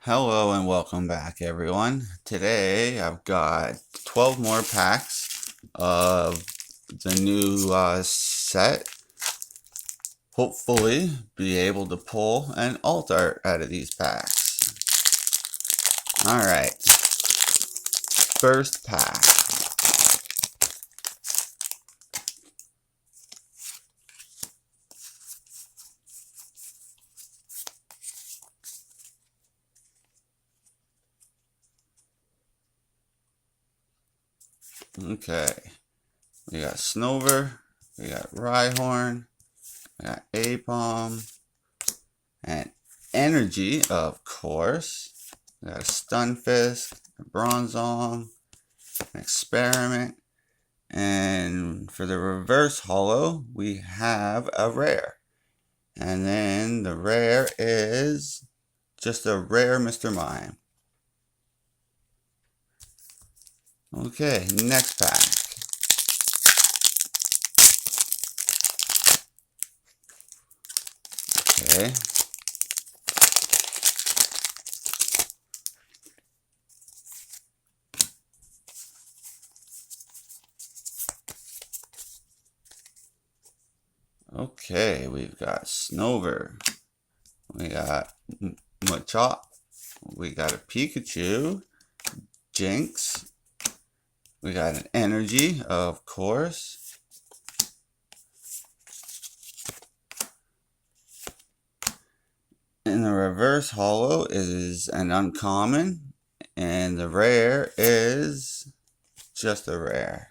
Hello and welcome back, everyone. Today I've got 12 more packs of the new set. Hopefully be able to pull an alt art out of these packs. Alright, first pack. Okay, we got Snover, we got Rhyhorn, we got Aipom, and Energy, of course. We got a Stunfisk, a Bronzong, an Experiment, and for the reverse holo, we have a rare. And then the rare is just a rare Mr. Mime. Okay, next pack. Okay. Okay, we've got Snover. We got Machop. We got a Pikachu. Jinx. We got an Energy, of course. In the reverse holo is an uncommon, and the rare is just a rare.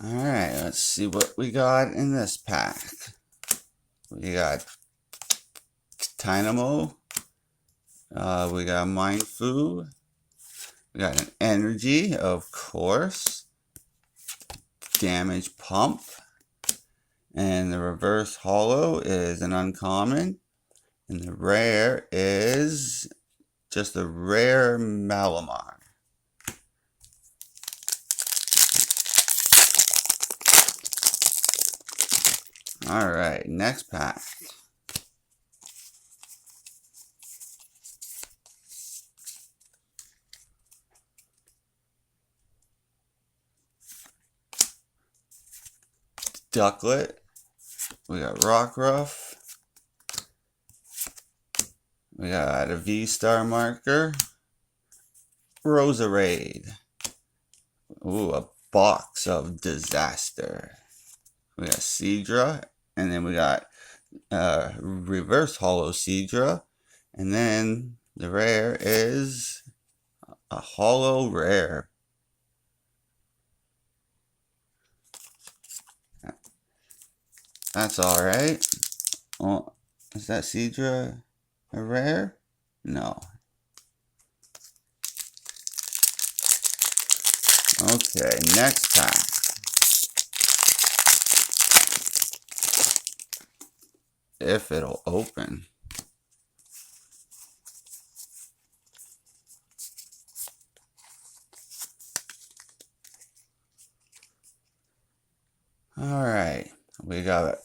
Alright, let's see what we got in this pack. We got Tynamo. We got Mindfu. We got an Energy, of course. Damage Pump. And the reverse holo is an uncommon. And the rare is just a rare Malamar. Alright, next pack. Ducklet. We got Rockruff. We got a V-Star marker. Roserade. Ooh, a box of disaster. We got Seadra, and then we got reverse holo Seadra, and then the rare is a holo rare. That's alright. Oh, is that Seadra a rare? No. Okay, next pack. If it'll open. Alright, we got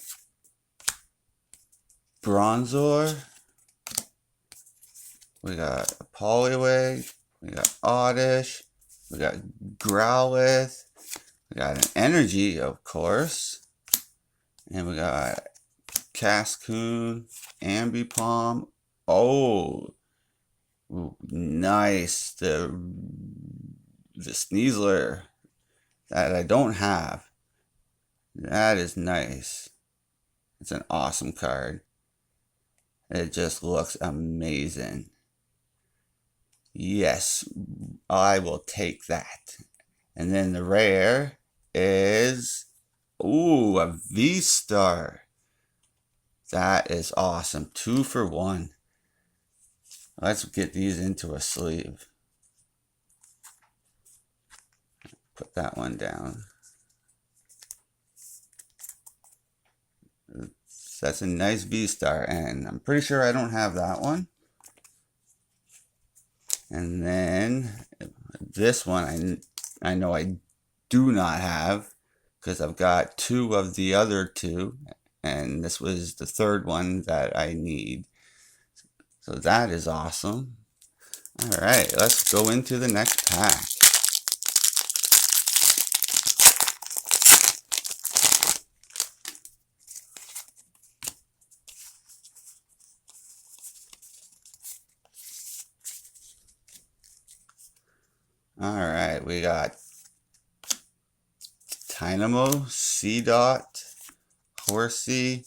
Bronzor. We got a Poliwag. We got Oddish. We got Growlithe. We got an Energy, of course. And we got Cascoon, Ambipom. Oh, ooh, nice. The Sneasler that I don't have. That is nice. It's an awesome card. It just looks amazing. Yes, I will take that. And then the rare is, ooh, a V-Star. That is awesome. 2 for 1. Let's get these into a sleeve. Put that one down. That's a nice V-Star, and I'm pretty sure I don't have that one. And then this one I know I do not have, because I've got two of the other two, and this was the third one that I need. So that is awesome. Alright, let's go into the next pack. Alright, we got Dynamo, C-Dot, Horsey,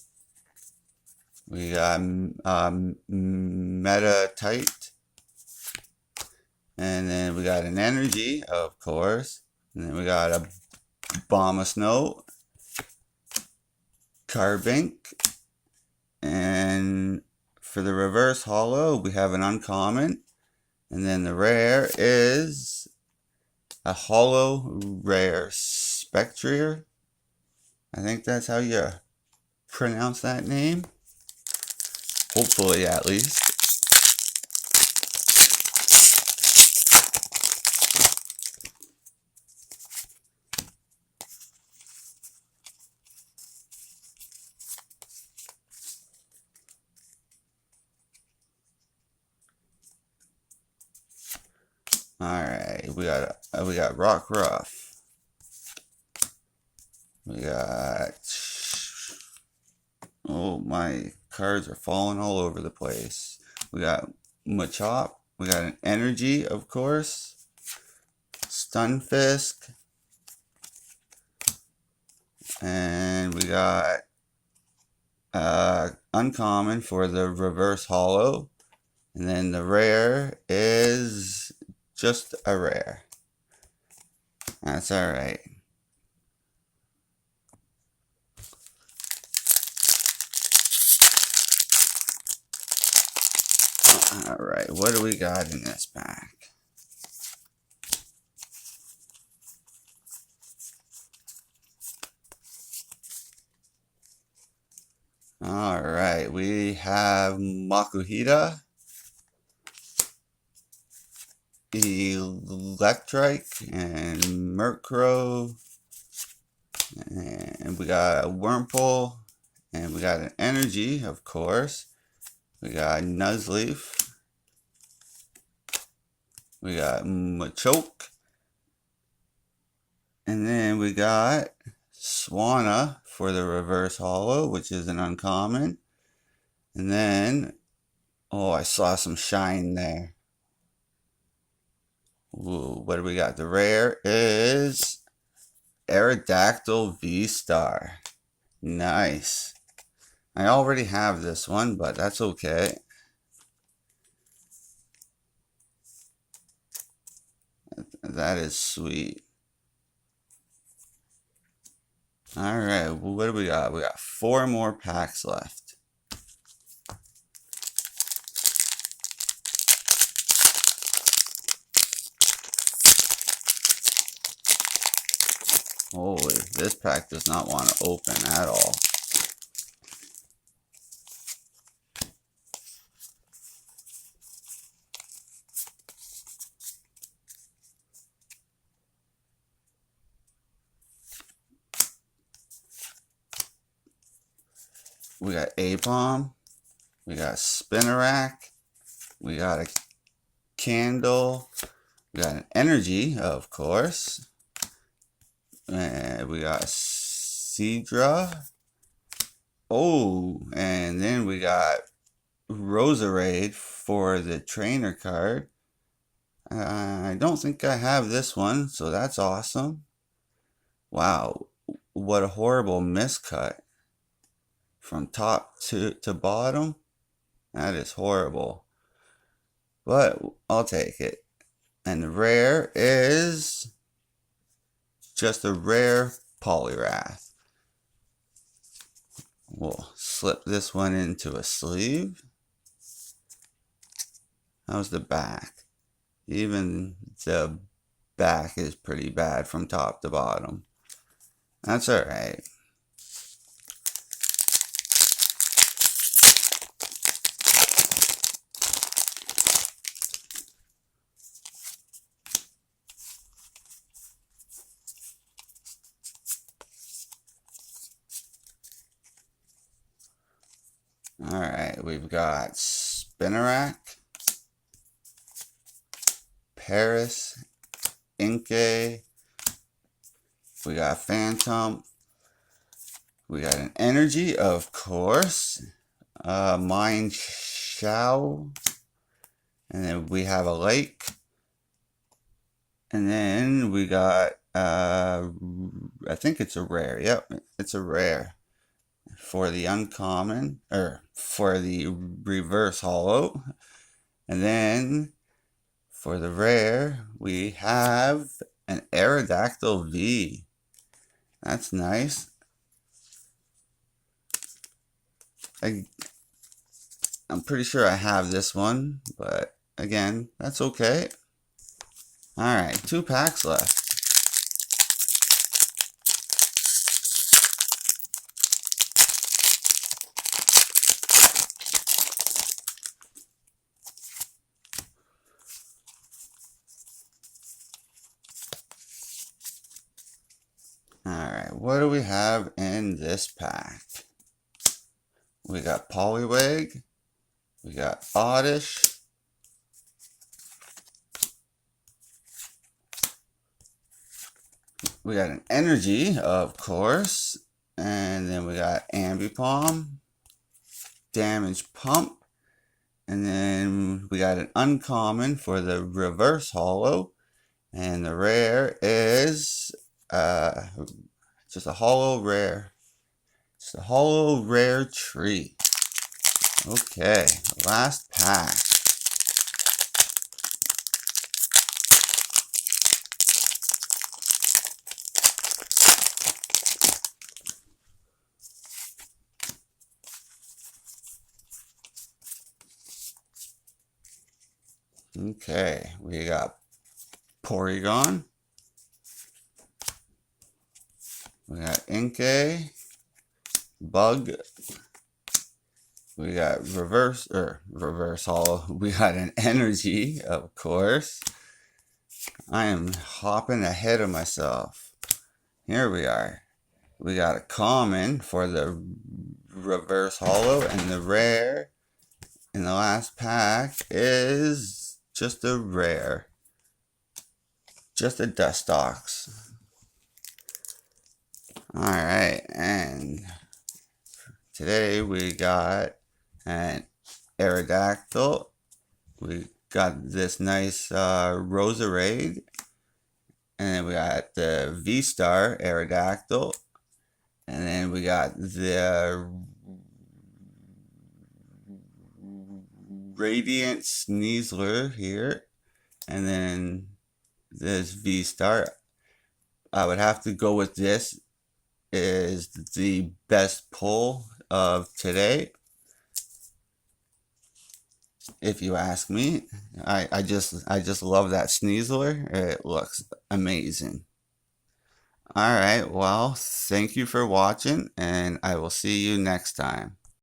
we got Metatite, and then we got an Energy, of course, and then we got a Bombasnow, Carbink, and for the reverse holo we have an uncommon, and then the rare is a holo rare Spectrier. I think that's how you pronounce that name. Hopefully, at least. Alright, we got Rockruff. We got, oh, my cards are falling all over the place. We got Machop. We got an Energy, of course. Stunfisk. And we got uncommon for the reverse holo. And then the rare is just a rare. That's alright. Alright, what do we got in this pack? Alright, we have Makuhita, Electrike, and Murkrow, and we got a Wurmple, and we got an Energy, of course. We got Nuzleaf. We got Machoke. And then we got Swanna for the reverse holo, which is an uncommon. And then, oh, I saw some shine there. Ooh, what do we got? The rare is Aerodactyl V-Star. Nice. I already have this one, but that's okay. That is sweet. Alright, well, what do we got? We got 4 more packs left. Holy, this pack does not want to open at all. We got Aipom, we got Spinarak, we got a Candle, we got an Energy, of course, and we got Seadra. Oh, and then we got Roserade for the trainer card. I don't think I have this one, so that's awesome. Wow, what a horrible miscut. From top to bottom. That is horrible. But I'll take it. And the rare is just a rare Poliwrath. We'll slip this one into a sleeve. How's the back? Even the back is pretty bad from top to bottom. That's alright. Alright, we've got Spinarak, Paris, Inkay, we got Phantom, we got an Energy, of course, Mind Shao, and then we have a Lake, and then we got, I think it's a rare, yep, it's a rare. For the uncommon, or for the reverse holo. And then for the rare, we have an Aerodactyl V. That's nice. I'm pretty sure I have this one, but again, that's okay. Alright, 2 packs left. Alright, what do we have in this pack? We got Poliwag, we got Oddish, we got an Energy, of course, and then we got Ambipom, Damage Pump, and then we got an uncommon for the reverse holo, and the rare is just a holo rare. Just a holo rare tree. Okay, last pack. Okay, we got Porygon. We got Inkay, Bug. We got reverse holo. We got an Energy, of course. I am hopping ahead of myself. Here we are. We got a common for the reverse holo, and the rare in the last pack is just a rare. Just a Dustox. Alright, and today we got an Aerodactyl. We got this nice Roserade. And then we got the V-Star Aerodactyl. And then we got the Radiant Sneasler here. And then this V-Star. I would have to go with this is the best pull of today, if you ask me. I just love that Sneasler. It looks amazing. Alright, well, thank you for watching, and I will see you next time.